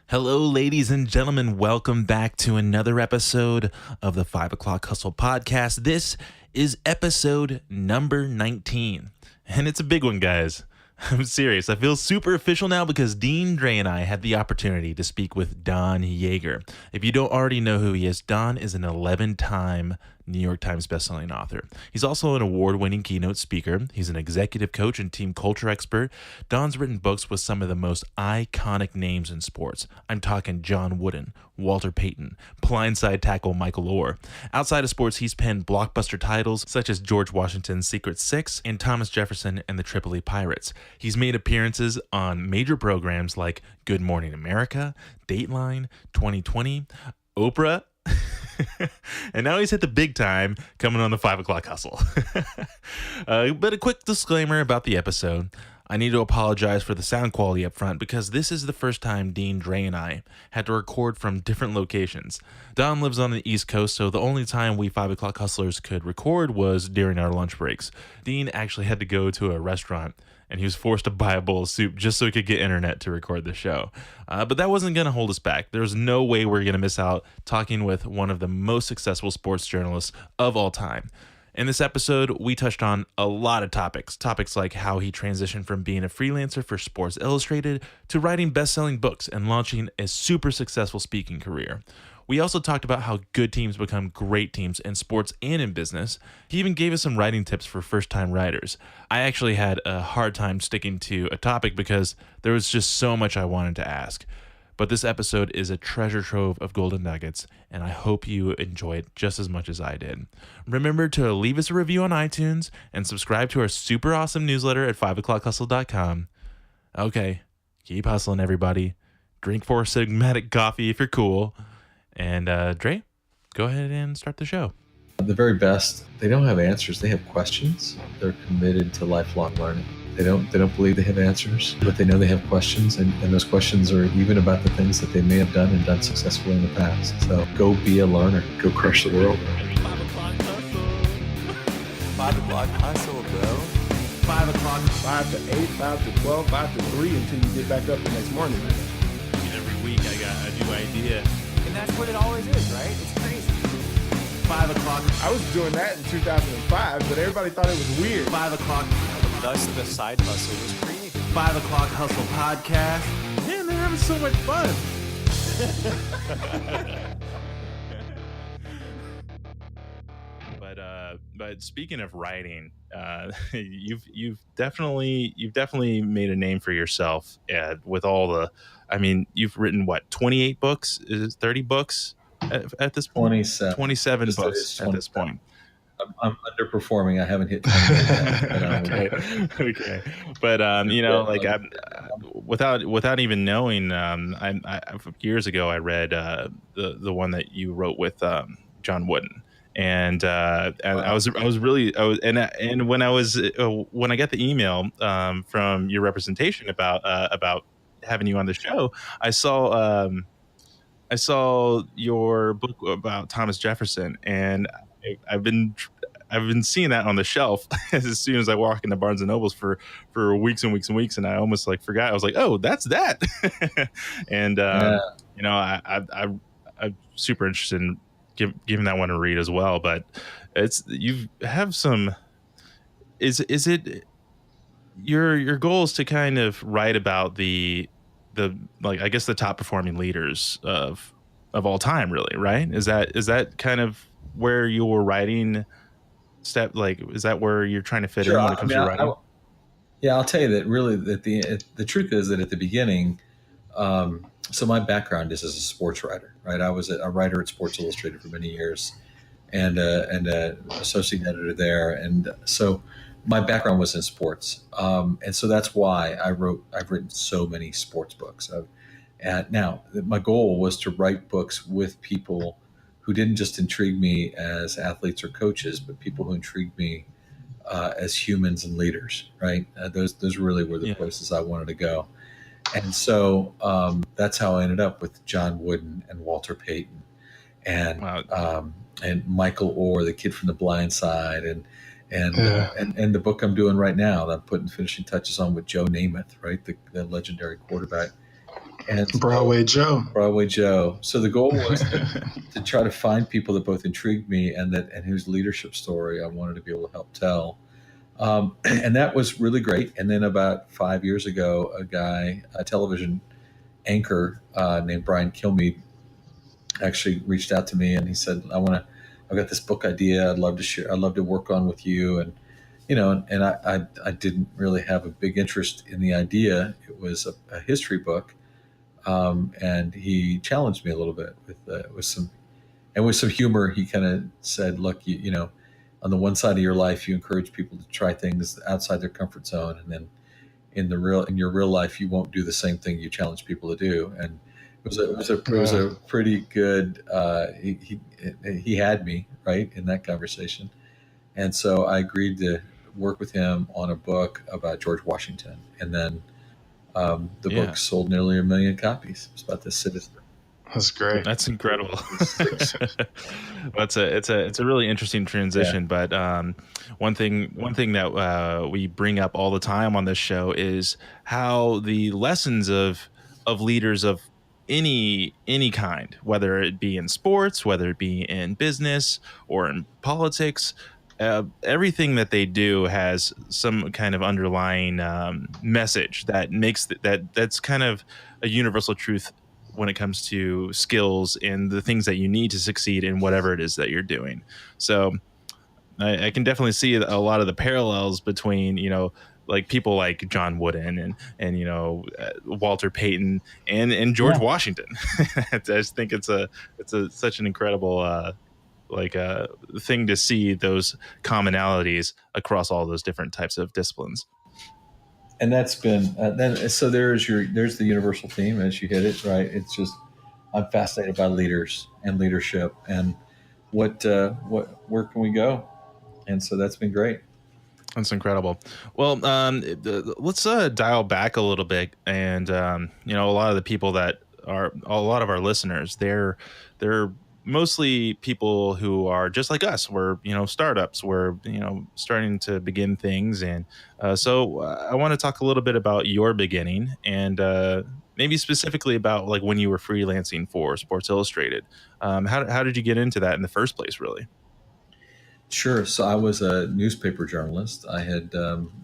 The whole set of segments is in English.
Hello, ladies and gentlemen. Welcome back to another episode of the 5 O'Clock Hustle podcast. This is episode number 19, and it's a big one, guys. I'm serious. I feel super official now because Dean Dre and I had the opportunity to speak with Don Yaeger. If you don't already know who he is, Don is an 11-time New York Times bestselling author. He's also an award-winning keynote speaker. He's an executive coach and team culture expert. Don's written books with some of the most iconic names in sports. I'm talking John Wooden, Walter Payton, blindside tackle Michael Orr. Outside of sports, he's penned blockbuster titles such as George Washington's Secret Six and Thomas Jefferson and the Tripoli Pirates. He's made appearances on major programs like Good Morning America, Dateline, 2020, Oprah, and now he's hit the big time coming on the 5 O'Clock Hustle. But a quick disclaimer about the episode. I need to apologize for the sound quality up front because this is the first time Dean Dre and I had to record from different locations. Don lives on the East Coast, so the only time we 5 O'Clock Hustlers could record was during our lunch breaks. Dean actually had to go to a restaurant, and he was forced to buy a bowl of soup just so he could get internet to record the show. But that wasn't going to hold us back. There's no way we're going to miss out talking with one of the most successful sports journalists of all time. In this episode, we touched on a lot of topics like how he transitioned from being a freelancer for Sports Illustrated to writing best-selling books and launching a super successful speaking career. We also talked about how good teams become great teams in sports and in business. He even gave us some writing tips for first-time writers. I actually had a hard time sticking to a topic because there was just so much I wanted to ask. But this episode is a treasure trove of golden nuggets, and I hope you enjoy it just as much as I did. Remember to leave us a review on iTunes and subscribe to our super awesome newsletter at 5o'clockhustle.com. Okay, keep hustling, everybody. Drink Four Sigmatic coffee if you're cool. And Dre, go ahead and start the show. The very best, they don't have answers. They have questions. They're committed to lifelong learning. They don't believe they have answers, but they know they have questions, and those questions are even about the things that they may have done and done successfully in the past. So go be a learner. Go crush the world. 5 o'clock hustle. 5 o'clock hustle, bro. 5 o'clock. 5 to 8, 5 to 12, 5 to 3 until you get back up the next morning. Every week I got a new idea. And that's what it always is, right? It's crazy. 5 o'clock. I was doing that in 2005, but everybody thought it was weird. 5 o'clock. Thus, the side hustle was created. 5 O'Clock Hustle podcast. Man, they're having so much fun. But speaking of writing, you've definitely made a name for yourself with all the. I mean, you've written what, 28 books? Is it 30 books at this point? 27. 27 books at this point. I'm underperforming. I haven't hit 20 yet. Okay. But like without even knowing, I years ago I read the one that you wrote with John Wooden, and I was when I got the email from your representation about having you on the show, I saw your book about Thomas Jefferson, and I've been seeing that on the shelf as soon as I walk into Barnes and Nobles for weeks and weeks and weeks, and I almost like forgot. I was like, oh, that's that. And I'm super interested in giving that one a read as well. But you have some. Is it your goal is to kind of write about the like, I guess, the top performing leaders of all time, really, right? Is that kind of where your writing step, like, is that where you're trying to fit in when it comes to writing? I'll tell you that really that the truth is that at the beginning, so my background is as a sports writer, right? I was a writer at Sports Illustrated for many years, and associate editor there, and so my background was in sports, and so that's why I've written so many sports books. And now my goal was to write books with people who didn't just intrigue me as athletes or coaches, but people who intrigued me as humans and leaders, right? Those really were the places I wanted to go. And so that's how I ended up with John Wooden and Walter Payton and Michael Orr, the kid from The Blind Side, and the book I'm doing right now that I'm putting finishing touches on with Joe Namath, right? The legendary quarterback And Broadway Joe. Broadway Joe. So the goal was to try to find people that both intrigued me and whose leadership story I wanted to be able to help tell. And that was really great. And then about 5 years ago, a television anchor named Brian Kilmeade, actually reached out to me, and he said, I've got this book idea I'd love to share. I'd love to work on with you. And, and I didn't really have a big interest in the idea. It was a history book. And he challenged me a little bit with some humor. He kind of said, look, on the one side of your life, you encourage people to try things outside their comfort zone. And then in your real life, you won't do the same thing you challenge people to do. And it was a pretty good, he had me right in that conversation. And so I agreed to work with him on a book about George Washington. And then the book sold nearly 1 million copies. It's about the citizen. That's great. That's incredible. It's a really interesting transition. Yeah. But one thing that we bring up all the time on this show is how the lessons of leaders of any kind, whether it be in sports, whether it be in business or in politics, everything that they do has some kind of underlying message that makes that's kind of a universal truth when it comes to skills and the things that you need to succeed in whatever it is that you're doing. So I can definitely see a lot of the parallels between, like people like John Wooden and Walter Payton and George Washington. I just think it's such an incredible thing to see those commonalities across all those different types of disciplines. And that's been so there's the universal theme as you hit it, right? It's just I'm fascinated by leaders and leadership and where can we go? And so that's been great. That's incredible. Well, let's dial back a little bit, and a lot of the people that are a lot of our listeners, they're mostly people who are just like us. We're startups. We're starting to begin things, and so I want to talk a little bit about your beginning, and maybe specifically about like when you were freelancing for Sports Illustrated. How did you get into that in the first place, really? Sure. So I was a newspaper journalist. I had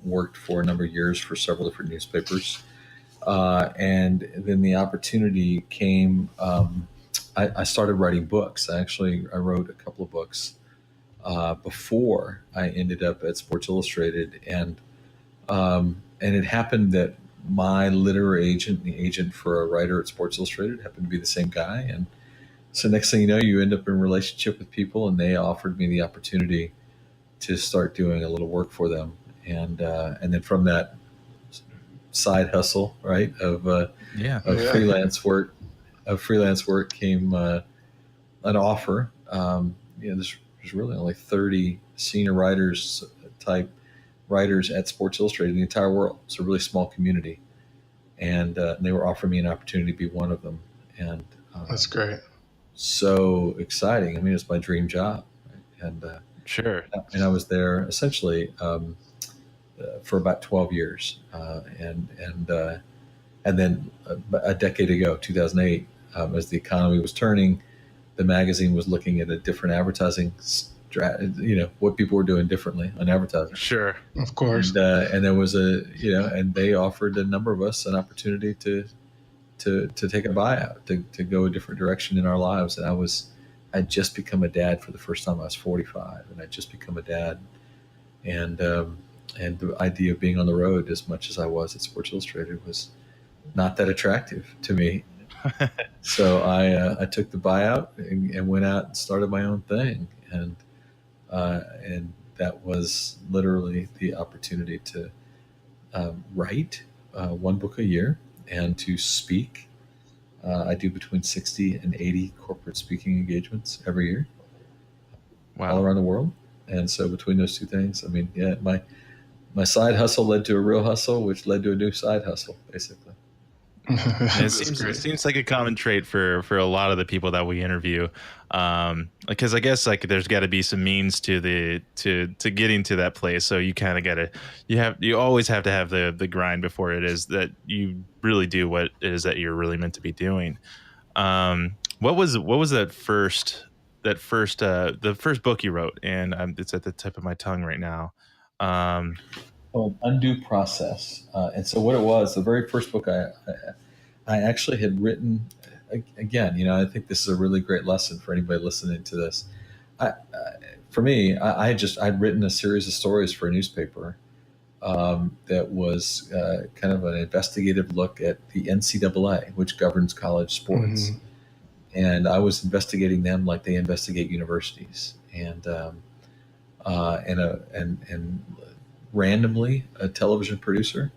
worked for a number of years for several different newspapers. And then the opportunity came. I started writing books. I wrote a couple of books before I ended up at Sports Illustrated. And it happened that my literary agent, the agent for a writer at Sports Illustrated, happened to be the same guy. And so next thing you know, you end up in a relationship with people, and they offered me the opportunity to start doing a little work for them. And then from that side hustle, right, of freelance work came an offer. There's really only 30 senior type writers at Sports Illustrated in the entire world. It's a really small community, and they were offering me an opportunity to be one of them. And that's great. So exciting. I mean, it's my dream job. Right? And sure. And I was there essentially for about 12 years. And then a decade ago, 2008, as the economy was turning, the magazine was looking at a different advertising what people were doing differently on advertising. Sure. Of course. And there was and they offered a number of us an opportunity to take a buyout, to go a different direction in our lives. And I'd just become a dad for the first time. I was 45, and I'd just become a dad. And the idea of being on the road as much as I was at Sports Illustrated was not that attractive to me. So I took the buyout and went out and started my own thing. And that was literally the opportunity to write one book a year and to speak. I do between 60 and 80 corporate speaking engagements every year. Wow. All around the world. And so between those two things, I mean, my side hustle led to a real hustle, which led to a new side hustle, basically. It seems like a common trait for a lot of the people that we interview, because I guess like there's got to be some means to getting to that place. So you kind of gotta you always have to have the grind before it is that you really do what it is that you're really meant to be doing. What was that first the first book you wrote? And it's at the tip of my tongue right now. Called Undue Process. And so what it was, the very first book I actually had written, again, I think this is a really great lesson for anybody listening to this. For me, I'd written a series of stories for a newspaper that was kind of an investigative look at the NCAA, which governs college sports. Mhm. And I was investigating them like they investigate universities. And randomly, a television producer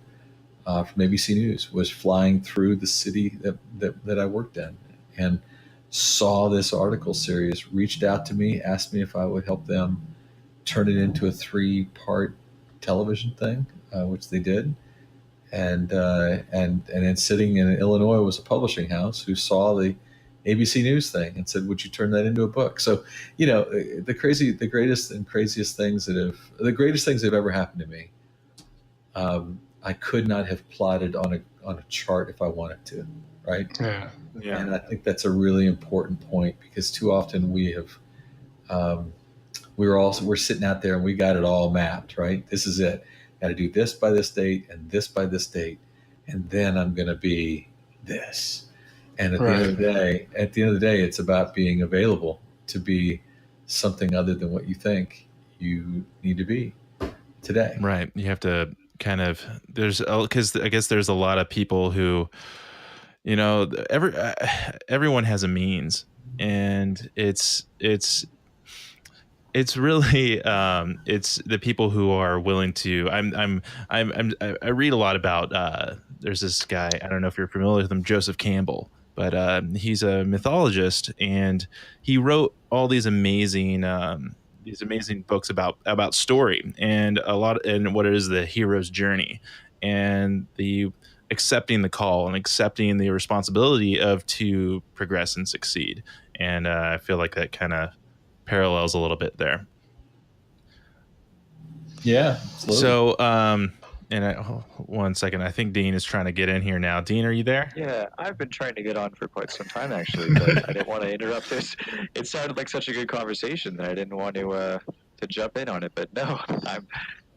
from ABC News was flying through the city that I worked in and saw this article series, reached out to me, asked me if I would help them turn it into a 3-part television thing, which they did. And then sitting in Illinois was a publishing house who saw the ABC News thing and said, "Would you turn that into a book?" So, the greatest and craziest things the greatest things that have ever happened to me, I could not have plotted on a chart if I wanted to, right? Yeah. And I think that's a really important point because too often we're sitting out there and we got it all mapped, right? This is it. Got to do this by this date and this by this date, and then I'm going to be this. And at the end of the day, it's about being available to be something other than what you think you need to be today. Right. You have to kind of because I guess there's a lot of people who, everyone has a means, and it's really it's the people who are willing to. I read a lot about. There's this guy. I don't know if you're familiar with him, Joseph Campbell. But he's a mythologist, and he wrote all these amazing books about story and what it is the hero's journey and the accepting the call and accepting the responsibility to progress and succeed. And I feel like that kind of parallels a little bit there. Yeah. Absolutely. So, one second. I think Dean is trying to get in here now. Dean, are you there? Yeah, I've been trying to get on for quite some time actually, but I didn't want to interrupt this. It sounded like such a good conversation that I didn't want to jump in on it. But no,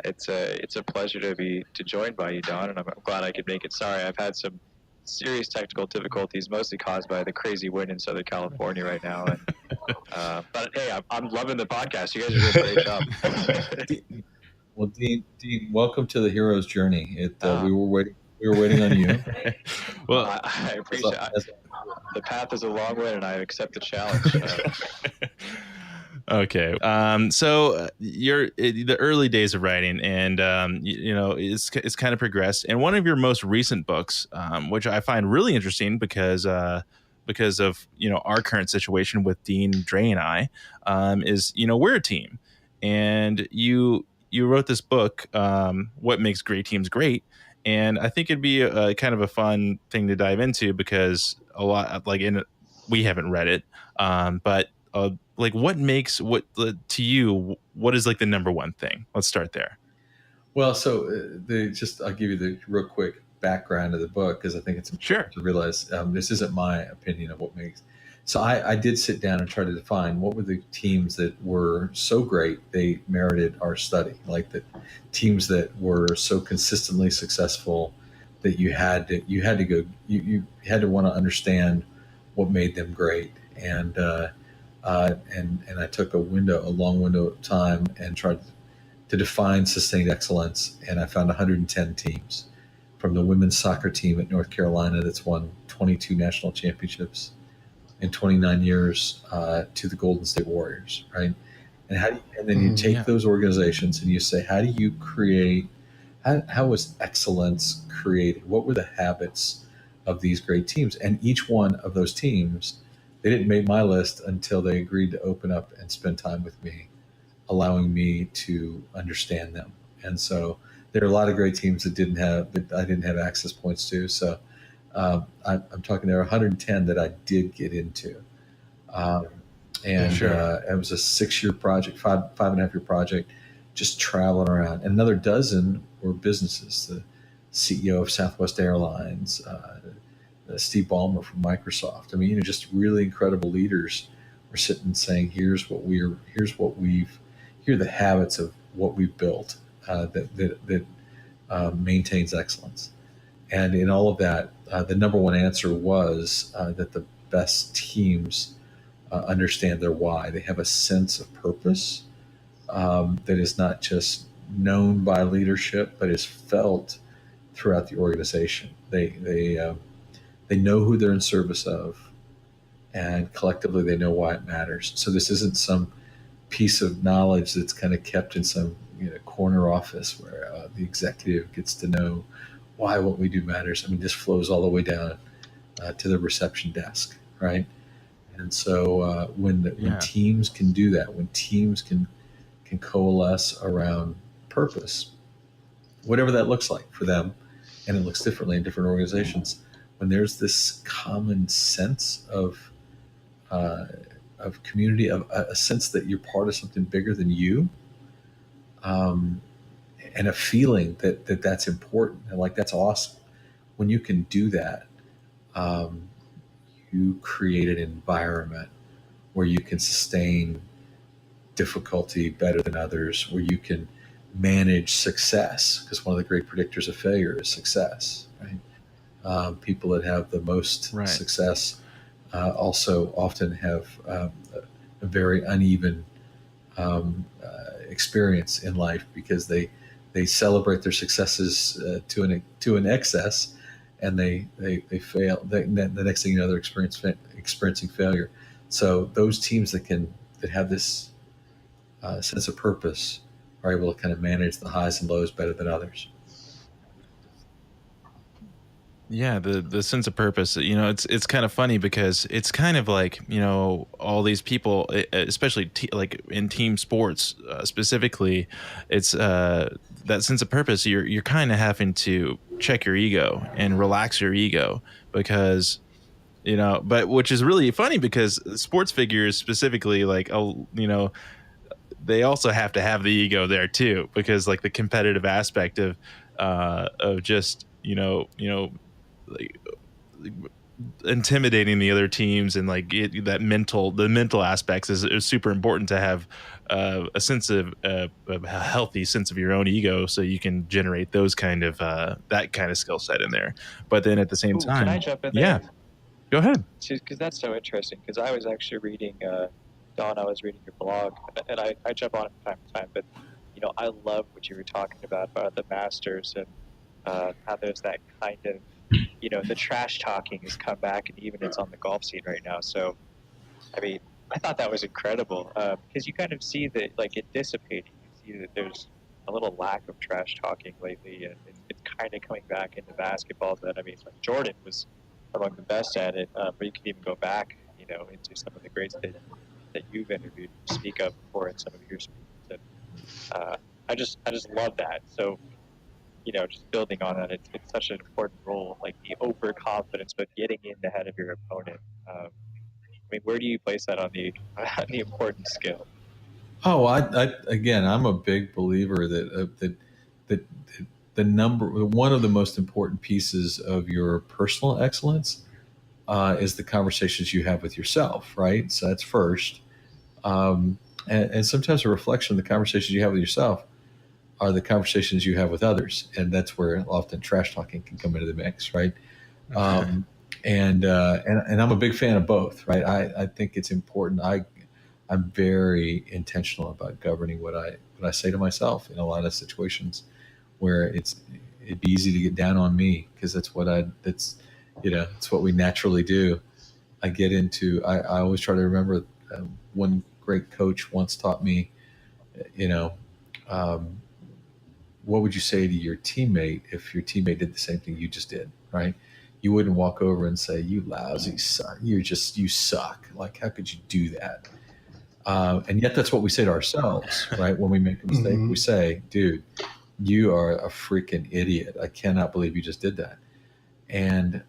it's a pleasure to join by you, Don, and I'm glad I could make it. Sorry, I've had some serious technical difficulties, mostly caused by the crazy wind in Southern California right now. And, but hey, I'm loving the podcast. You guys are doing a great job. Well, Dean, welcome to the hero's journey. We were waiting on you. Well, I appreciate it. The path is a long way, and I accept the challenge. Okay. So you're the early days of writing, and it's kind of progressed. And one of your most recent books, which I find really interesting because of our current situation with Dean, Dre, and I, is we're a team, and you wrote this book, What Makes Great Teams Great. And I think it'd be a kind of a fun thing to dive into because we haven't read it. But what to you, what is like the number one thing? Let's start there. Well, so I'll give you the real quick background of the book because I think it's important to realize this isn't my opinion of what makes. So I did sit down and try to define what were the teams that were so great they merited our study, like the teams that were so consistently successful that you had to want to understand what made them great. And I took a long window of time and tried to define sustained excellence. And I found 110 teams, from the women's soccer team at North Carolina that's won 22 national championships in 29 years to the Golden State Warriors, right? And then you take those organizations and you say, how do you create? How was excellence created? What were the habits of these great teams? And each one of those teams, they didn't make my list until they agreed to open up and spend time with me, allowing me to understand them. And so there are a lot of great teams that I didn't have access points to. So I'm talking there are 110 that I did get into. Um, and Sure. it was a 6-year project, five and a half year project, just traveling around. And another dozen were businesses. The CEO of Southwest Airlines, Steve Ballmer from Microsoft. I mean, just really incredible leaders were sitting saying, here are the habits of what we've built that maintains excellence. And in all of that, the number one answer was that the best teams understand their why. They have a sense of purpose that is not just known by leadership, but is felt throughout the organization. They know who they're in service of, and collectively they know why it matters. So this isn't some piece of knowledge that's kind of kept in some corner office where the executive gets to know why what we do matters. I mean, this flows all the way down to the reception desk, right? And so when Yeah. teams can do that, when teams can coalesce around purpose, whatever that looks like for them, and it looks differently in different organizations. When there's this common sense of community, of a sense that you're part of something bigger than you, and a feeling that that's important and like that's awesome. When you can do that, um, you create an environment where you can sustain difficulty better than others, where you can manage success, because one of the great predictors of failure is success, right? People that have the most Right. success also often have a very uneven experience in life, because they celebrate their successes to an excess, and they fail. The next thing you know, they're experiencing failure. So those teams that have this sense of purpose are able to kind of manage the highs and lows better than others. Yeah, the sense of purpose. It's kind of funny because it's kind of like all these people, especially like in team sports specifically, it's that sense of purpose. You're kind of having to check your ego and relax your ego because but which is really funny because sports figures specifically, like they also have to have the ego there too, because like the competitive aspect of just like intimidating the other teams, and like the mental aspects is super important to have a sense of a healthy sense of your own ego, so you can generate those kind of that kind of skill set in there. But then at the same Ooh, time, can I jump in yeah, there? go ahead. Because that's so interesting. Because I was actually reading, Don, I was reading your blog, and I jump on it from time to time. But I love what you were talking about the Masters, and how there's that kind of the trash talking has come back, and even it's on the golf scene right now. So I mean, I thought that was incredible, because you kind of see that like it dissipating. You see that there's a little lack of trash talking lately, and it's kind of coming back into basketball. But I mean, like Jordan was among the best at it, but you can even go back, into some of the greats that you've interviewed, speak of before in some of your speeches. And I just love that. So just building on that, it's such an important role, like the overconfidence, but getting in ahead of your opponent. I mean, where do you place that on the on the importance scale? Oh, again, I'm a big believer that the one of the most important pieces of your personal excellence is the conversations you have with yourself, right? So that's first, and sometimes a reflection of the conversations you have with yourself are the conversations you have with others, and that's where often trash talking can come into the mix, right? Um, and I'm a big fan of both, right? I think it's important. I'm very intentional about governing what I say to myself in a lot of situations where it'd be easy to get down on me, because it's what we naturally do. I always try to remember, one great coach once taught me, you know, um, what would you say to your teammate if your teammate did the same thing you just did, right? You wouldn't walk over and say, "You lousy son, you suck. Like, how could you do that?" And yet that's what we say to ourselves, right? When we make a mistake, we say, "Dude, you are a freaking idiot. I cannot believe you just did that." And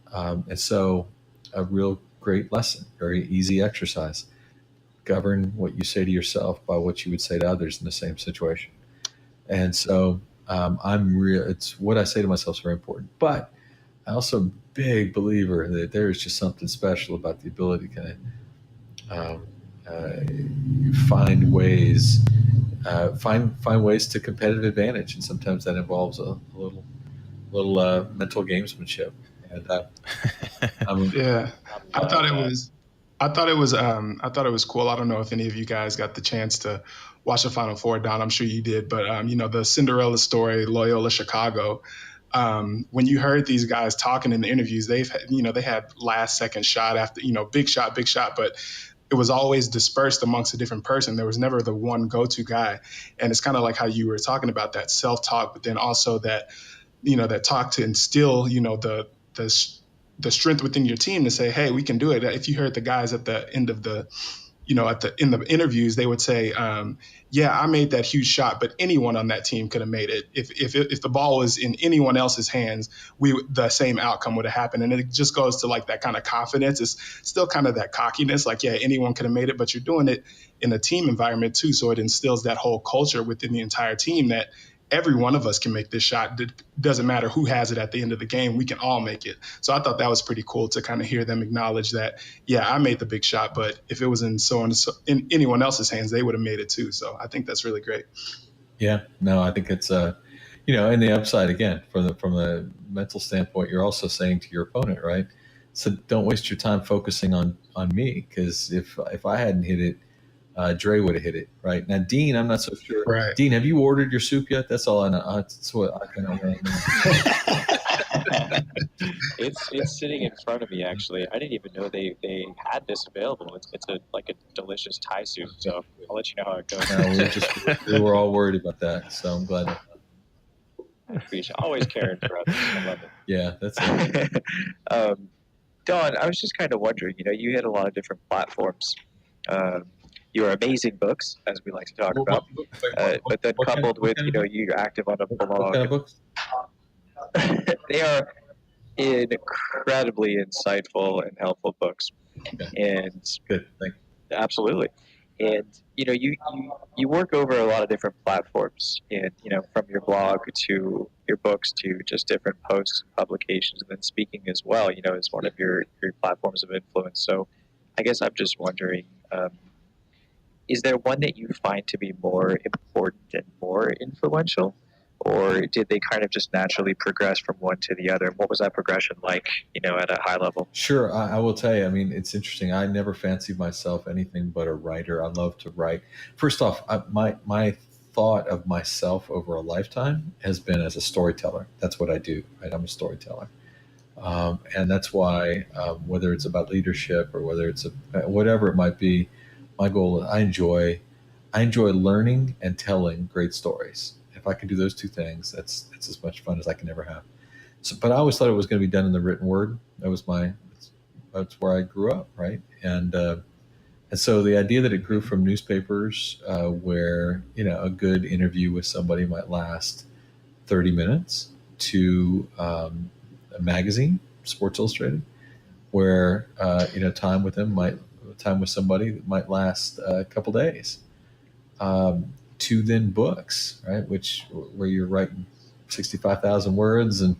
so a real great lesson, very easy exercise. Govern what you say to yourself by what you would say to others in the same situation. And so I'm real. It's what I say to myself is very important. But I also am a big believer that there is just something special about the ability to kind of find ways, find ways to competitive advantage, and sometimes that involves a little mental gamesmanship. And Yeah, I love thought it that. was. I thought it was cool. I don't know if any of you guys got the chance to watch the Final Four. Don, I'm sure you did. But the Cinderella story, Loyola Chicago. When you heard these guys talking in the interviews, they had last second shot after big shot, but it was always dispersed amongst a different person. There was never the one go-to guy. And it's kind of like how you were talking about that self-talk, but then also that that talk to instill the the strength within your team to say, hey, we can do it. If you heard the guys at the end of the in the interviews, they would say, yeah, I made that huge shot, but anyone on that team could have made it. If the ball was in anyone else's hands, the same outcome would have happened. And it just goes to like that kind of confidence. It's still kind of that cockiness, like, yeah, anyone could have made it, but you're doing it in a team environment too. So it instills that whole culture within the entire team that every one of us can make this shot. It doesn't matter who has it at the end of the game. We can all make it. So I thought that was pretty cool to kind of hear them acknowledge that, yeah, I made the big shot, but if it was in anyone else's hands, they would have made it too. So I think that's really great. yeah, no, I think it's and the upside again from the mental standpoint, you're also saying to your opponent, right? So don't waste your time focusing on me, because if I hadn't hit it, Dre would have hit it, right? Now, Dean, I'm not so sure. Right. Dean, have you ordered your soup yet? That's all I know. That's what I kind of know. It's sitting in front of me actually. I didn't even know they had this available. It's like a delicious Thai soup. So I'll let you know how it goes. No, we were all worried about that, so I'm glad. I appreciate always caring for others. I love it. Yeah, that's it. Don, I was just kind of wondering. You hit a lot of different platforms. Your amazing books, as we like to talk about, but then coupled with you're active on a What kind blog. of books? They are incredibly insightful and helpful books, Okay. and Good. Thank you. absolutely. And you work over a lot of different platforms, and from your blog to your books to just different posts and publications, and then speaking as well. Is one of your platforms of influence. So, I guess I'm just wondering. Is there one that you find to be more important and more influential, or did they kind of just naturally progress from one to the other? What was that progression like, at a high level? Sure, I will tell you. I mean, it's interesting. I never fancied myself anything but a writer. I love to write. First off, my thought of myself over a lifetime has been as a storyteller. That's what I do. Right? I'm a storyteller, and that's why whether it's about leadership or whether it's whatever it might be, my goal. I enjoy learning and telling great stories. If I can do those two things, that's as much fun as I can ever have. So, but I always thought it was going to be done in the written word. That's where I grew up, right? And so the idea that it grew from newspapers, where a good interview with somebody might last 30 minutes, to a magazine, Sports Illustrated, where time with somebody might last a couple days, to then books, right? Where you're writing 65,000 words and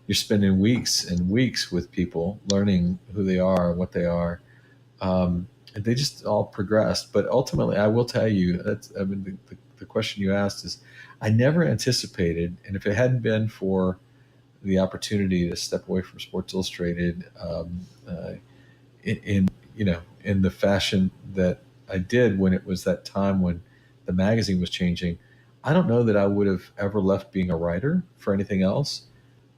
you're spending weeks and weeks with people learning who they are and what they are. And they just all progressed. But ultimately, I will tell you the question you asked is, I never anticipated, and if it hadn't been for the opportunity to step away from Sports Illustrated, in the fashion that I did when it was that time when the magazine was changing, I don't know that I would have ever left being a writer for anything else.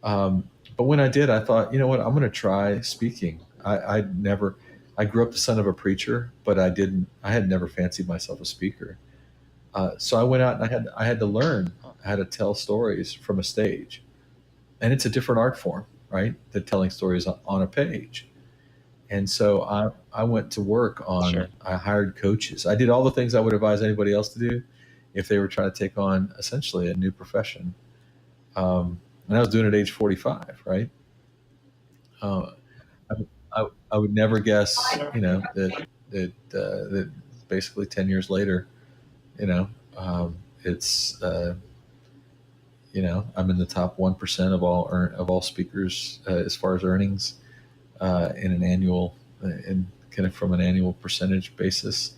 But when I did, I thought, you know what, I'm going to try speaking. I grew up the son of a preacher, but I had never fancied myself a speaker. So I went out and I had to learn how to tell stories from a stage. And it's a different art form, right? Than telling stories on a page. And so I went to work on, Sure. I hired coaches. I did all the things I would advise anybody else to do if they were trying to take on essentially a new profession. And I was doing it at age 45, right? Uh, I would never guess, that basically 10 years later, you know, it's I'm in the top 1% of all speakers as far as earnings in an annual in kind of from an annual percentage basis.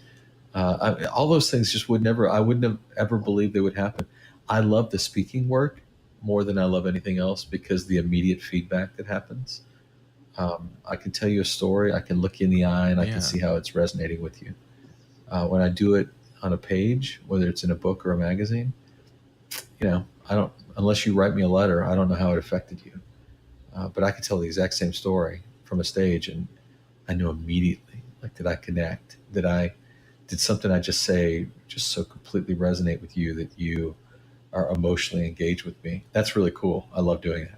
All those things just I wouldn't have ever believed they would happen. I love the speaking work more than I love anything else because the immediate feedback that happens. I can tell you a story, I can look you in the eye, and I can see how it's resonating with you. When I do it on a page, whether it's in a book or a magazine, I don't, unless you write me a letter, I don't know how it affected you. But I could tell the exact same story from a stage, and I know immediately, like, did I connect? Did something I just say just so completely resonate with you that you are emotionally engaged with me? That's really cool. I love doing it.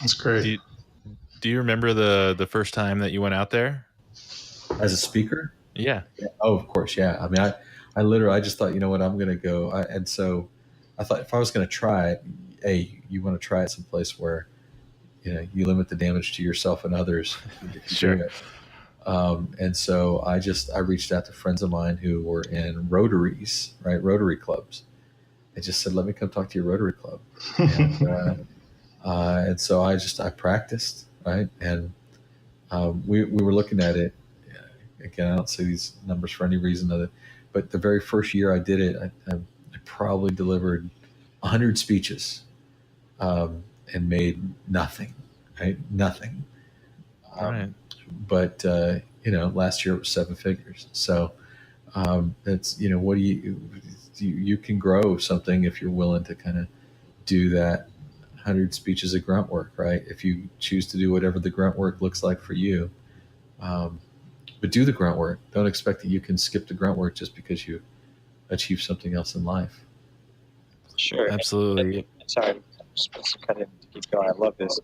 That's great. Do you remember the first time that you went out there? As a speaker? Yeah. Oh, of course. Yeah. I mean, I literally, I just thought, you know what, I'm going to go. And so I thought if I was going to try it, hey, you want to try it someplace where, you limit the damage to yourself and others. Sure. And so I reached out to friends of mine who were in Rotaries, right? Rotary clubs. I just said, let me come talk to your Rotary club. And so I practiced, right? And we were looking at it. Again, I don't say these numbers for any reason other, but the very first year I did it, I probably delivered 100 speeches and made nothing, right? Nothing. Right. But last year it was 7 figures. So that's what you can grow something if you're willing to kind of do that 100 speeches of grunt work, right? If you choose to do whatever the grunt work looks like for you, but do the grunt work. Don't expect that you can skip the grunt work just because you achieve something else in life. Sure. Absolutely. Sorry, I'm supposed to cut in to keep going. I love this.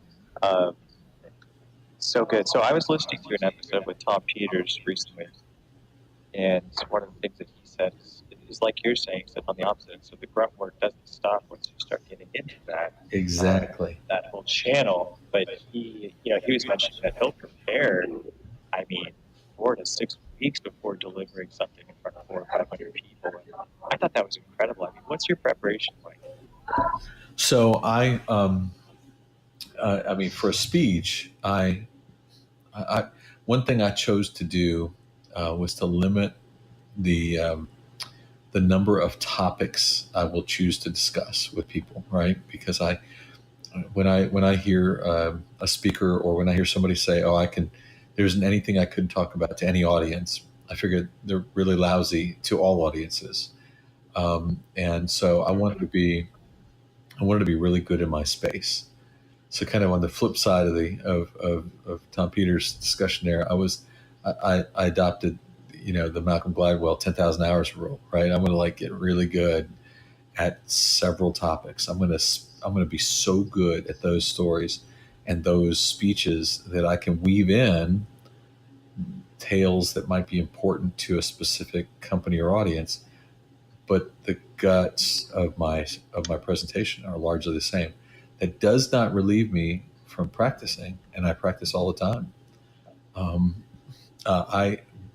So good. So I was listening to an episode with Tom Peters recently, and one of the things that he said is like you're saying, except on the opposite. So the grunt work doesn't stop once you start getting into that. Exactly. That whole channel. But he was mentioning that he'll prepare, 4 to 6 weeks before delivering something in front of 400 or 500 people. And I thought that was incredible. I mean, what's your preparation like? So for a speech, one thing I chose to do was to limit the number of topics I will choose to discuss with people, right? Because when I hear a speaker, or when I hear somebody say, "Oh, there isn't anything I couldn't talk about to any audience," I figured they're really lousy to all audiences, and so I wanted to be really good in my space. So kind of on the flip side of Tom Peters' discussion there, I adopted the Malcolm Gladwell 10,000 hours rule, right? I'm going to get really good at several topics. I'm going to be so good at those stories and those speeches that I can weave in tales that might be important to a specific company or audience, but the guts of my presentation are largely the same. That does not relieve me from practicing, and I practice all the time.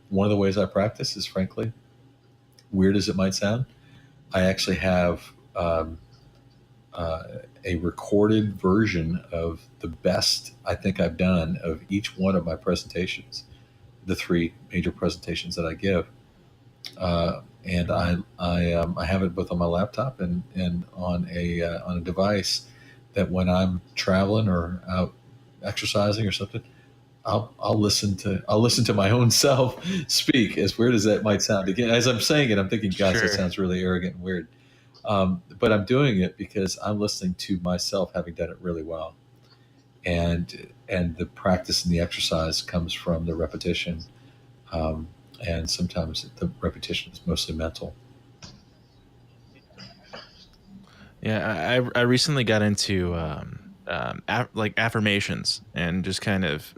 One of the ways I practice is, frankly, weird as it might sound, I actually have a recorded version of the best I think I've done of each one of my presentations, the 3 major presentations that I give, and I have it both on my laptop and on a device that when I'm traveling or out exercising or something, I'll listen to my own self speak, as weird as that might sound. Again, as I'm saying it, I'm thinking, gosh, Sure. that sounds really arrogant and weird. But I'm doing it because I'm listening to myself having done it really well. And the practice and the exercise comes from the repetition. And sometimes the repetition is mostly mental. Yeah, I recently got into affirmations, and just kind of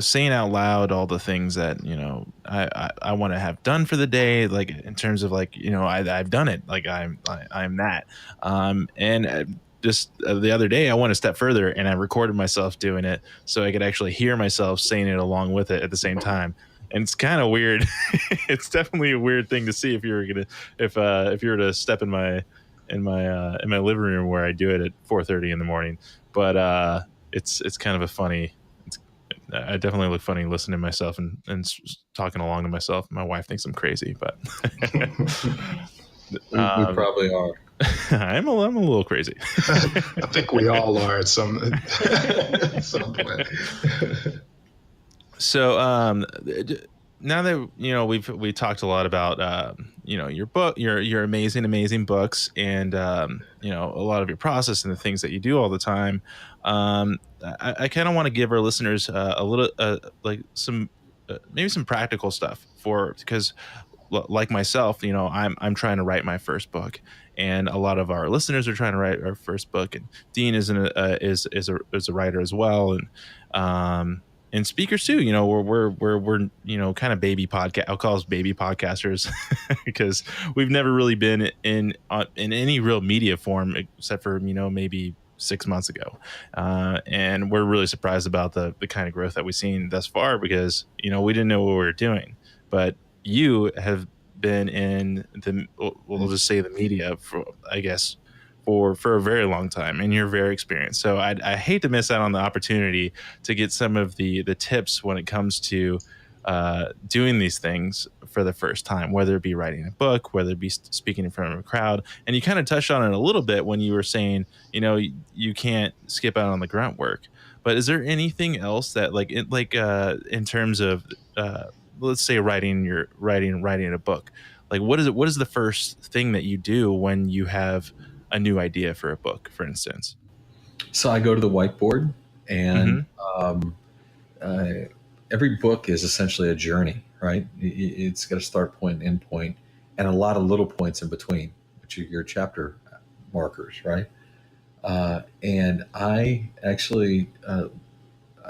saying out loud all the things that I want to have done for the day, like in terms of I've done it, like I'm that, and just the other day, I went a step further and I recorded myself doing it so I could actually hear myself saying it along with it at the same time. And it's kind of weird. It's definitely a weird thing to see if you were to step in my living room where I do it at 4:30 in the morning. But it's kind of a funny. I definitely look funny listening to myself and talking along to myself. My wife thinks I'm crazy, but We probably are. I'm a little crazy. I think we all are at some point. So now that we talked a lot about your book, your amazing books, and a lot of your process and the things that you do all the time. I kind of want to give our listeners a little like some maybe some practical stuff because like myself, I'm trying to write my first book, and a lot of our listeners are trying to write our first book, and Dean is a writer as well, and speakers too. We're kind of baby podcast. I'll call us baby podcasters because we've never really been in any real media form except for maybe 6 months ago, and we're really surprised about the kind of growth that we've seen thus far because we didn't know what we were doing, but you have been in we'll just say the media for a very long time, and you're very experienced. So I hate to miss out on the opportunity to get some of the tips when it comes to doing these things for the first time, whether it be writing a book, whether it be speaking in front of a crowd. And you kind of touched on it a little bit when you were saying, you can't skip out on the grunt work. But is there anything else that in terms of let's say writing a book, like what is the first thing that you do when you have a new idea for a book, for instance? So I go to the whiteboard, and every book is essentially a journey, right? It's got a start point, end point, and a lot of little points in between, which are your chapter markers, right? And I actually,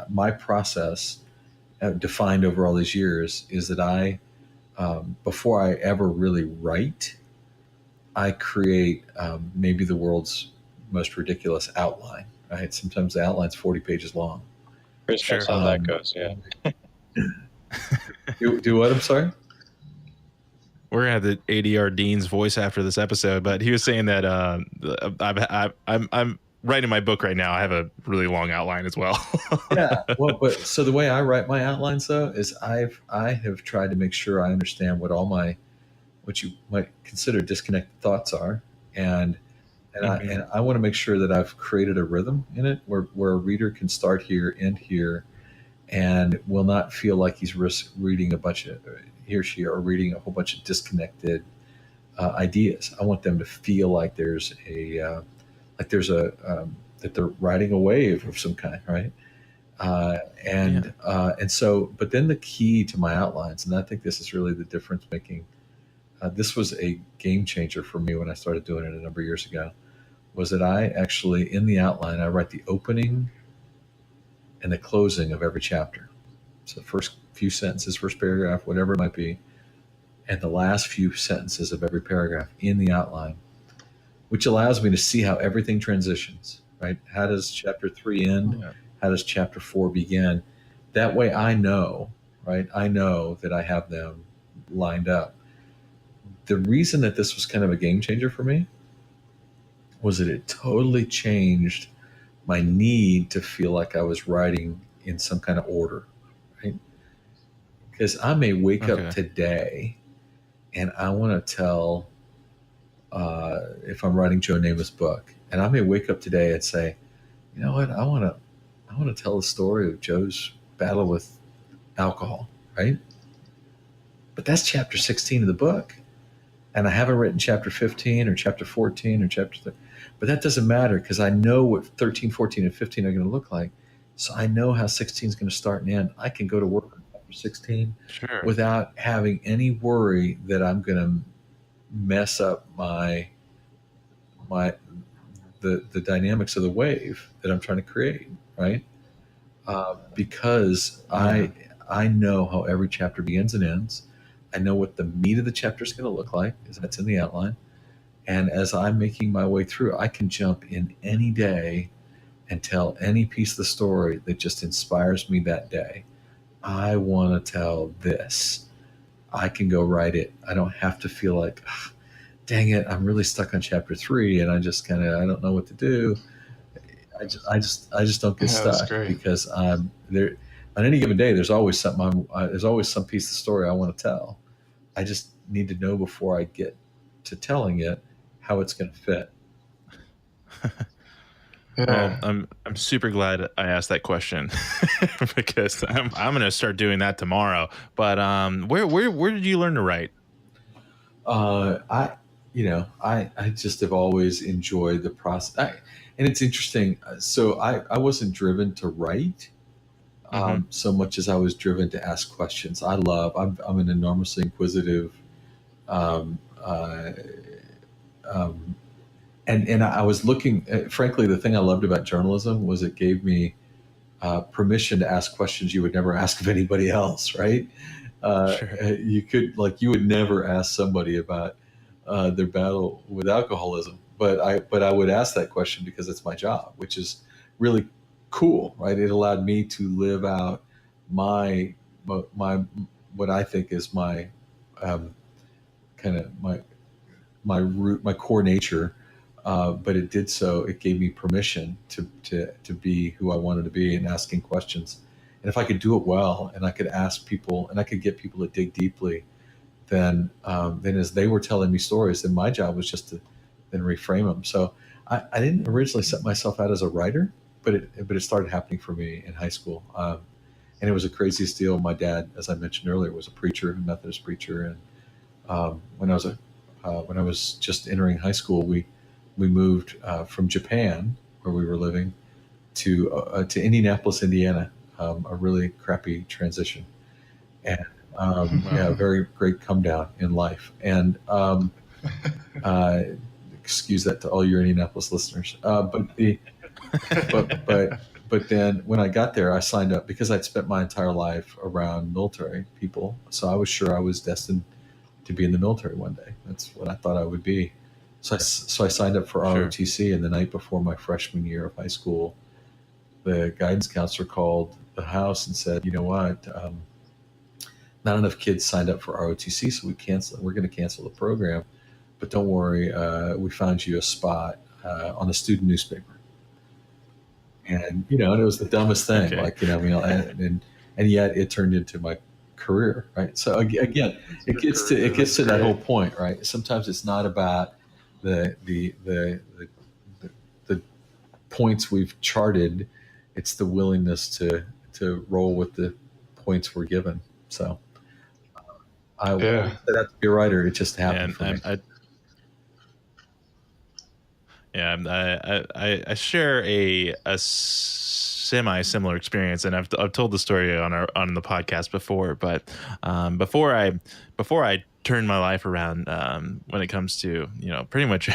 my process defined over all these years is that I, before I ever really write, I create maybe the world's most ridiculous outline, right? Sometimes the outline's 40 pages long. Chris knows how that goes, yeah. Do what? I'm sorry? We're gonna have the ADR Dean's voice after this episode, but he was saying that I'm writing my book right now. I have a really long outline as well. Yeah. Well, but so the way I write my outlines though is I have tried to make sure I understand what you might consider disconnected thoughts are, and I want to make sure that I've created a rhythm in it where a reader can start here, end here, and will not feel like he's reading a bunch of, he or she are reading a whole bunch of disconnected ideas. I want them to feel like there's that they're riding a wave of some kind, right? And so, but then the key to my outlines, and I think this is really the difference making. This was a game changer for me when I started doing it a number of years ago, was that I actually, in the outline, I write the opening and the closing of every chapter. So the first few sentences, first paragraph, whatever it might be, and the last few sentences of every paragraph in the outline, which allows me to see how everything transitions, right? How does chapter 3 end? Yeah. How does chapter 4 begin? That way I know, right? I know that I have them lined up. The reason that this was kind of a game changer for me was that it totally changed my need to feel like I was writing in some kind of order, right? Because I may wake up today and I want to tell, if I'm writing Joe Namath's book, and I may wake up today and say, you know what, I want to tell the story of Joe's battle with alcohol, right? But that's chapter 16 of the book. And I haven't written chapter 15 or chapter 14 or chapter 30. But that doesn't matter because I know what 13, 14, and 15 are going to look like. So I know how 16 is going to start and end. I can go to work on chapter 16 without having any worry that I'm going to mess up the dynamics of the wave that I'm trying to create, right? Because I know how every chapter begins and ends. I know what the meat of the chapter is going to look like, because that's in the outline. And as I'm making my way through, I can jump in any day and tell any piece of the story that just inspires me that day. I want to tell this. I can go write it. I don't have to feel like, "Ugh, dang it, I'm really stuck on chapter 3 and I just kind of, I don't know what to do." I just don't get Yeah, that's stuck great. because there on any given day. There's always something. There's always some piece of story I want to tell. I just need to know before I get to telling it how it's going to fit. Well, Yeah. I'm super glad I asked that question because I'm gonna start doing that tomorrow. But where did you learn to write? I I just have always enjoyed the process. And it's interesting. So I wasn't driven to write Mm-hmm. so much as I was driven to ask questions. I'm an enormously inquisitive um, uh, um, and I was looking. Frankly, the thing I loved about journalism was it gave me permission to ask questions you would never ask of anybody else. Right? Sure. You would never ask somebody about their battle with alcoholism, but I would ask that question because it's my job, which is really cool. Right? It allowed me to live out my my what I think is my um, kind of my root, my core nature. But it did so. It gave me permission to be who I wanted to be and asking questions. And if I could do it well, and I could ask people, and I could get people to dig deeply, then as they were telling me stories, then my job was just to then reframe them. So I didn't originally set myself out as a writer, but it started happening for me in high school. And it was the craziest deal. My dad, as I mentioned earlier, was a preacher, a Methodist preacher, and when I was just entering high school, we moved from Japan, where we were living, to Indianapolis, Indiana. A really crappy transition, and yeah, a Wow. very great come down in life. And uh, excuse that to all your Indianapolis listeners. But then when I got there, I signed up because I'd spent my entire life around military people, so I was sure I was destined to be in the military one day. That's what I thought I would be. So I signed up for Sure. ROTC, and the night before my freshman year of high school, the guidance counselor called the house and said, "You know what? Not enough kids signed up for ROTC, so we're going to cancel the program. But don't worry, we found you a spot on the student newspaper." And and it was the dumbest thing. Okay. And yet it turned into my career, right? So again, it gets That's to that whole great. point, right? Sometimes it's not about the the points we've charted; it's the willingness to roll with the points we're given. So I Yeah. wasn't set out to be a writer; it just happened And for me. I share a semi similar experience, and I've told the story on the podcast before. But before I turned my life around, when it comes to pretty much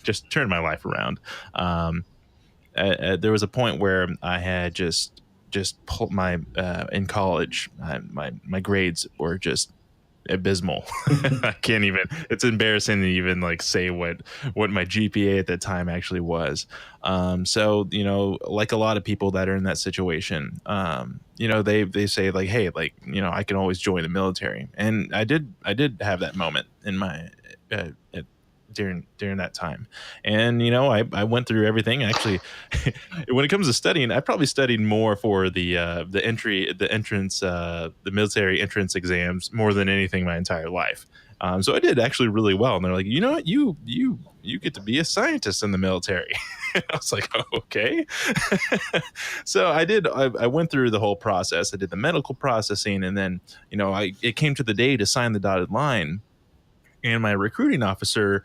just turned my life around. There was a point where I had just pulled my in college. My grades were just abysmal. I can't even. It's embarrassing to even like say what my GPA at that time actually was. So like a lot of people that are in that situation, they say like, hey, like I can always join the military, and I did have that moment in my at, during that time. And I went through everything actually. When it comes to studying, I probably studied more for the military entrance exams more than anything my entire life. So I did actually really well, and they're like, you know what, you get to be a scientist in the military. I was like, oh, okay. So I went through the whole process. I did the medical processing, and then it came to the day to sign the dotted line, and my recruiting officer,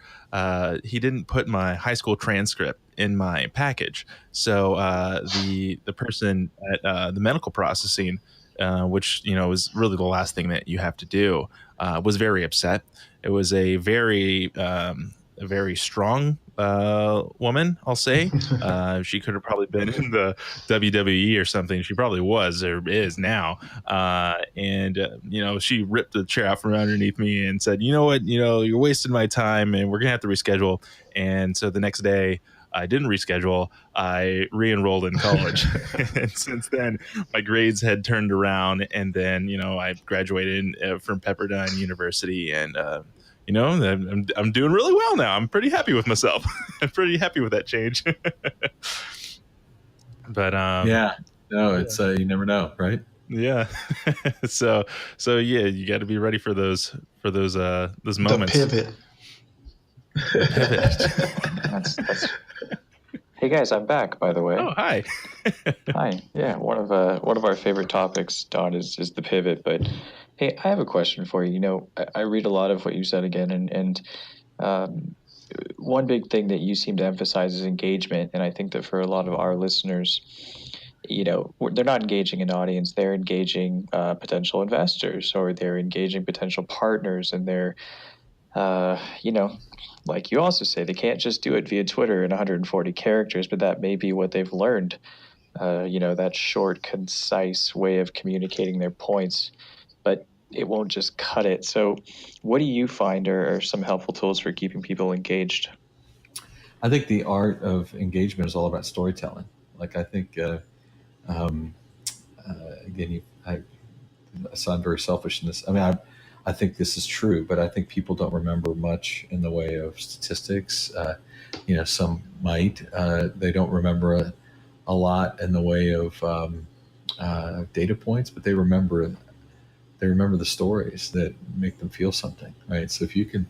he didn't put my high school transcript in my package. So the person at the medical processing, which is really the last thing that you have to do, was very upset. It was a very strong woman, I'll say. She could have probably been in the WWE or something. She probably was or is now. She ripped the chair out from underneath me and said, "You know what? You're wasting my time, and we're gonna have to reschedule." And so the next day, I didn't reschedule. I re-enrolled in college, and since then, my grades had turned around. And then, I graduated from Pepperdine University, and I'm doing really well now. I'm pretty happy with myself. I'm pretty happy with that change. But it's you never know, right? yeah. so yeah, you got to be ready for those moments. The pivot. That's. Hey guys, I'm back. By the way. Oh, hi. Hi. Yeah, one of our favorite topics, Don, is the pivot. But hey, I have a question for you. I read a lot of what you said again, and one big thing that you seem to emphasize is engagement. And I think that for a lot of our listeners, they're not engaging an audience; they're engaging potential investors, or they're engaging potential partners, and they're like you also say, they can't just do it via Twitter in 140 characters, but that may be what they've learned. That short, concise way of communicating their points, but it won't just cut it. So, what do you find are some helpful tools for keeping people engaged? I think the art of engagement is all about storytelling. Like I think, again, I sound very selfish in this. I mean, I think this is true, but I think people don't remember much in the way of statistics. Some might. They don't remember a lot in the way of data points, but they remember the stories that make them feel something, right? So if you can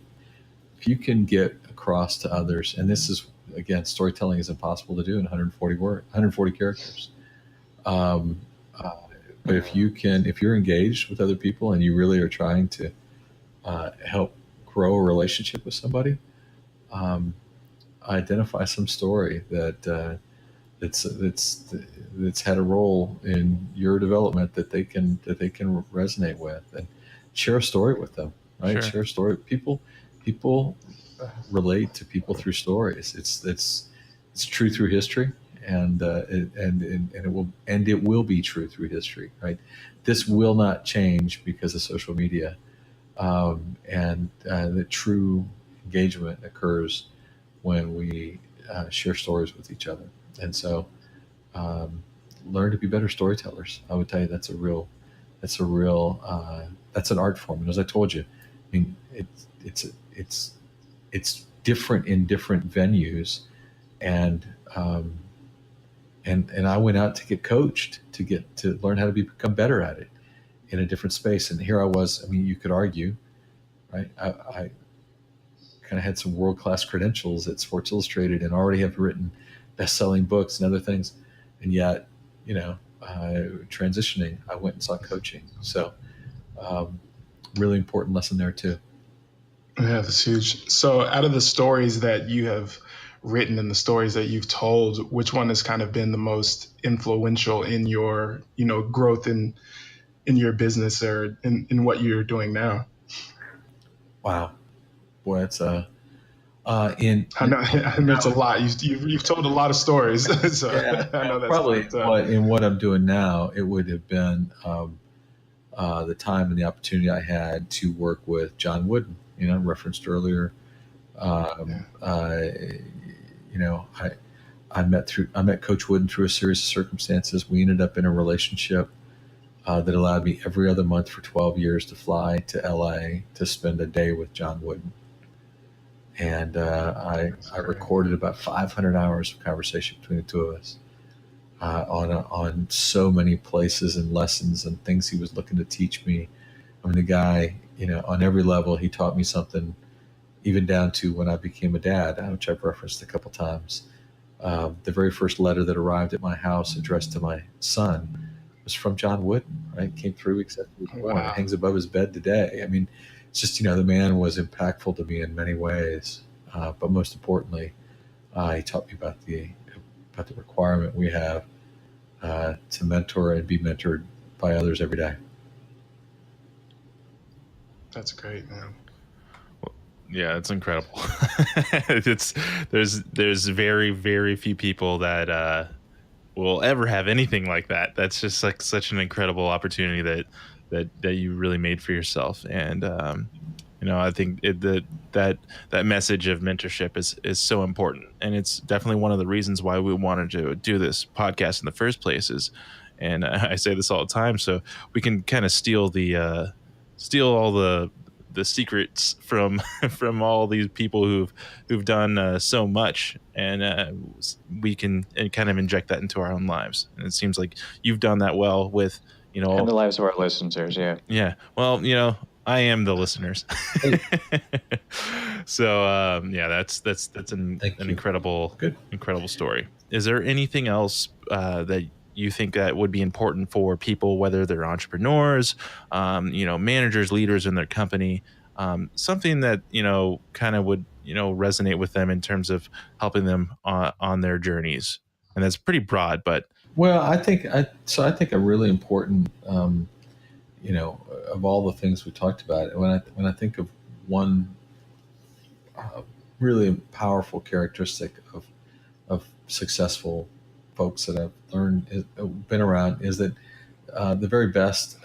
get across to others, and this is again, storytelling is impossible to do in 140 characters. But if you're engaged with other people and you really are trying to help grow a relationship with somebody, identify some story that's had a role in your development that they can resonate with, and share a story with them. Right? Sure. Share a story. People relate to people through stories. It's true through history. And it will be true through history, right? This will not change because of social media, and the true engagement occurs when we share stories with each other. And so, learn to be better storytellers. I would tell you that's an art form. And as I told you, I mean, it's different in different venues, and I went out to get coached, to learn how to become better at it in a different space. And here I was. I mean, you could argue, right? I kind of had some world-class credentials at Sports Illustrated and already have written best-selling books and other things. And yet, transitioning, I went and sought coaching. So really important lesson there too. Yeah, that's huge. So out of the stories that you have written and the stories that you've told, which one has kind of been the most influential in your, growth in your business or in what you're doing now? Wow. Boy, it's I know it's a lot. You've told a lot of stories. So yeah, I know that's probably in what I'm doing now, it would have been the time and the opportunity I had to work with John Wooden, referenced earlier. I met Coach Wooden through a series of circumstances. We ended up in a relationship that allowed me every other month for 12 years to fly to LA to spend a day with John Wooden. And I recorded about 500 hours of conversation between the two of us on so many places and lessons and things he was looking to teach me. I mean, the guy, on every level, he taught me something, even down to when I became a dad, which I've referenced a couple times. The very first letter that arrived at my house addressed to my son was from John Wooden, right? Came 3 weeks after he was born. It hangs above his bed today. I mean, it's just, the man was impactful to me in many ways. But most importantly, he taught me about the requirement we have to mentor and be mentored by others every day. That's great, man. Yeah, it's incredible. There's very, very few people that will ever have anything like that. That's just like such an incredible opportunity that you really made for yourself. And I think that message of mentorship is so important, and it's definitely one of the reasons why we wanted to do this podcast in the first place. And I say this all the time, so we can kind of steal all the secrets from from all these people who've done so much, and we can kind of inject that into our own lives. And it seems like you've done that well with And the lives of our listeners, yeah. yeah. Well, I am the listeners. So yeah, that's an Thank you. incredible Good. incredible story. Is there anything else that you think that would be important for people, whether they're entrepreneurs, managers, leaders in their company, something that kind of would resonate with them in terms of helping them on their journeys? And that's pretty broad, but Well, I think a really important, of all the things we talked about, when I think of one really powerful characteristic of successful folks that I've learned, been around, is that the very best,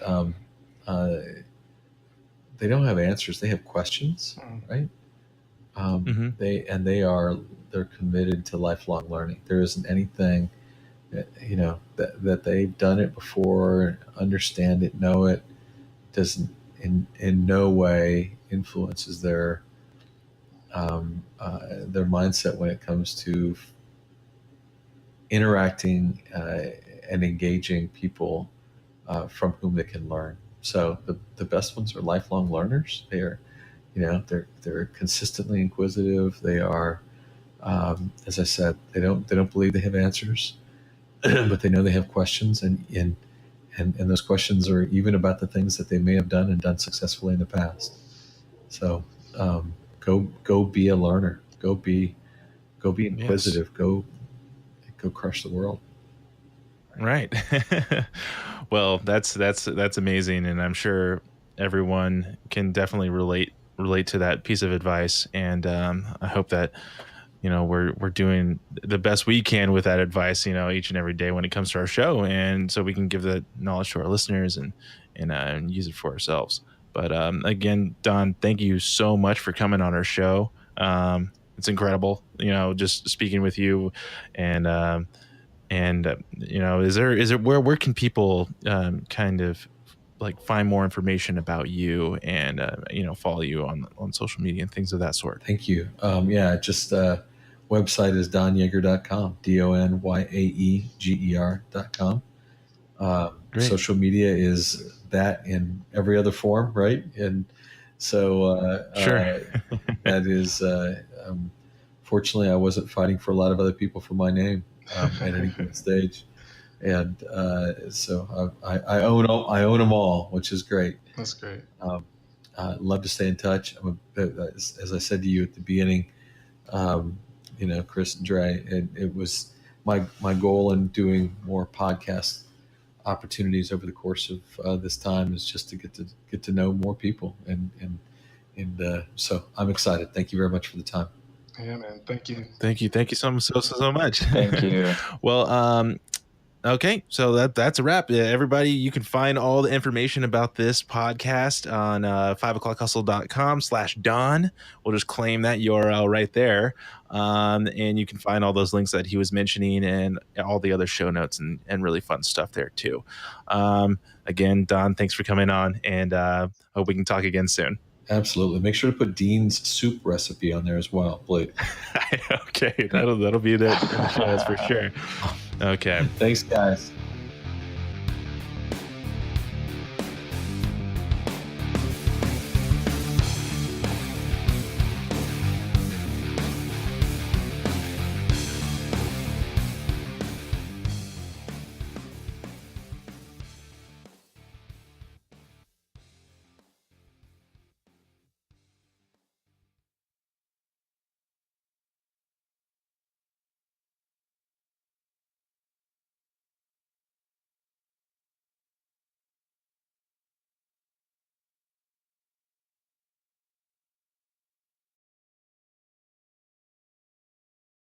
they don't have answers; they have questions, right? Mhm. They're committed to lifelong learning. There isn't anything that they've done it before, understand it, know it, doesn't in no way influences their mindset when it comes to interacting and engaging people from whom they can learn. So the best ones are lifelong learners. They're consistently inquisitive. They are, as I said, they don't believe they have answers, but they know they have questions, and those questions are even about the things that they may have done and done successfully in the past. So go be a learner. Go be inquisitive. Yes. Go crush the world. Right. Well, that's amazing, and I'm sure everyone can definitely relate to that piece of advice. And I hope that we're doing the best we can with that advice, each and every day when it comes to our show, and so we can give that knowledge to our listeners and use it for ourselves. But again, Don, thank you so much for coming on our show. It's incredible, just speaking with you, and is there where can people kind of like find more information about you and follow you on social media and things of that sort? Thank you. Just website is donyaeger.com, DonYaeger.com. Great. Social media is that in every other form, right? And so Sure. that is, fortunately, I wasn't fighting for a lot of other people for my name at any given stage. And so I own them all, which is great. That's great. I'd love to stay in touch. As I said to you at the beginning, Chris and Dre, it was my goal in doing more podcast opportunities over the course of this time is just to get to know more people, and so I'm excited. Thank you very much for the time. Yeah, man. Thank you. Thank you so much. Thank you. Well, okay, so that's a wrap. Everybody, you can find all the information about this podcast on 5o'clockhustle.com/Don. We'll just claim that URL right there. And you can find all those links that he was mentioning and all the other show notes and really fun stuff there too. Again, Don, thanks for coming on, and hope we can talk again soon. Absolutely. Make sure to put Dean's soup recipe on there as well, please. Okay, that'll be the show, that's for sure. Okay. Thanks, guys.